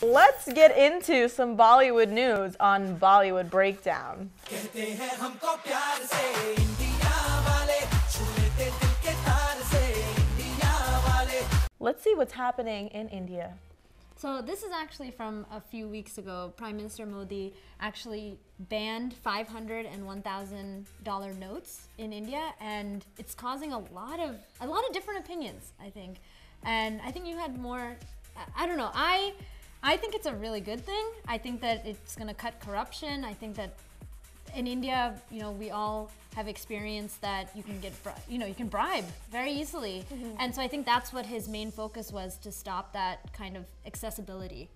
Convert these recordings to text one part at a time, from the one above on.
Let's get into some Bollywood news on Bollywood Breakdown. Let's see what's happening in India. So this is actually from a few weeks ago. Prime Minister Modi actually banned $500 and $1,000 notes in India, and it's causing a lot of different opinions, I think. And I think you had more. I don't know. I think it's a really good thing. I think that it's going to cut corruption. I think that in India, we all have experienced that you can get, you can bribe very easily. And so I think that's what his main focus was, to stop that kind of accessibility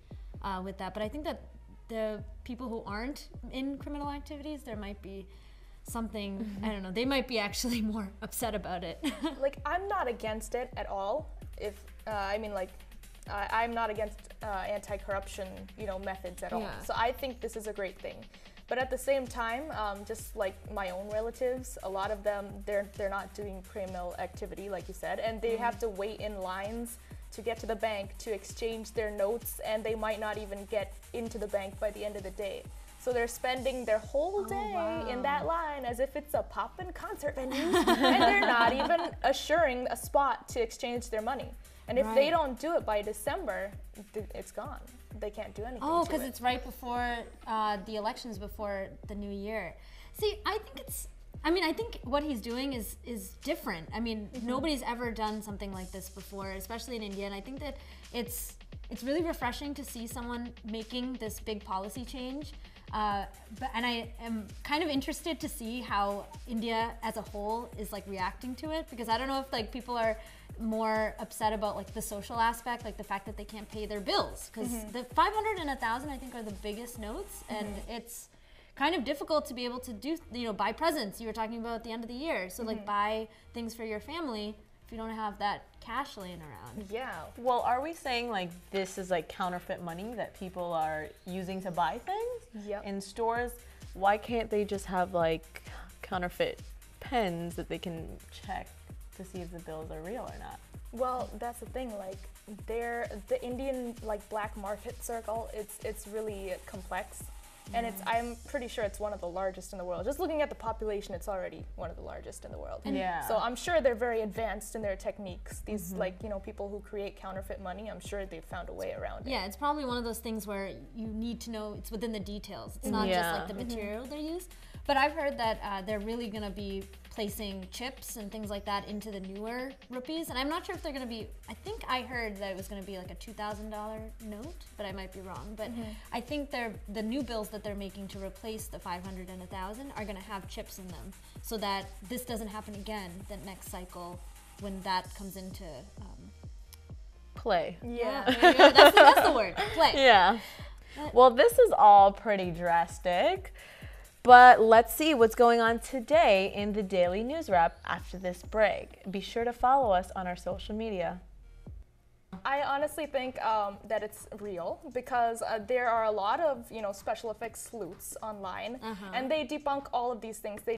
with that. But I think that the people who aren't in criminal activities, there might be something, I don't know, they might be actually more upset about it. Like, I'm not against it at all. I'm not against anti-corruption, methods at all. Yeah. So I think this is a great thing. But at the same time, just like my own relatives, a lot of them, they're not doing criminal activity, like you said, and they have to wait in lines to get to the bank to exchange their notes, and they might not even get into the bank by the end of the day. So they're spending their whole day in that line as if it's a pop-in concert venue, and they're not even assuring a spot to exchange their money. And if they don't do it by December, it's gone. They can't do anything. Oh, because it's right before the elections, before the new year. See, I think what he's doing is different. I mean, nobody's ever done something like this before, especially in India. And I think that it's really refreshing to see someone making this big policy change. And I am kind of interested to see how India as a whole is like reacting to it, because I don't know if like people are more upset about like the social aspect, like the fact that they can't pay their bills, because the 500 and 1,000 I think are the biggest notes, and it's kind of difficult to be able to do, buy presents. You were talking about at the end of the year, so like buy things for your family if you don't have that cash laying around. Yeah. Well, are we saying like this is like counterfeit money that people are using to buy things in stores? Why can't they just have like counterfeit pens that they can check to see if the bills are real or not? Well, that's the thing. Like, the Indian like black market circle. It's really complex. And I'm pretty sure it's one of the largest in the world. Just looking at the population, it's already one of the largest in the world. Yeah. So I'm sure they're very advanced in their techniques. These people who create counterfeit money, I'm sure they've found a way around it. Yeah, it's probably one of those things where you need to know it's within the details. It's not just like the material they use. But I've heard that they're really going to be placing chips and things like that into the newer rupees. And I'm not sure if they're going to be, I think I heard that it was going to be like a $2,000 note, but I might be wrong. But I think the new bills that they're making to replace the 500 and 1,000 are going to have chips in them, so that this doesn't happen again the next cycle when that comes into play. Yeah. there you go. That's the word, play. Yeah. Well, this is all pretty drastic. But let's see what's going on today in the Daily News Wrap after this break. Be sure to follow us on our social media. I honestly think that it's real, because there are a lot of special effects sleuths online, and they debunk all of these things. They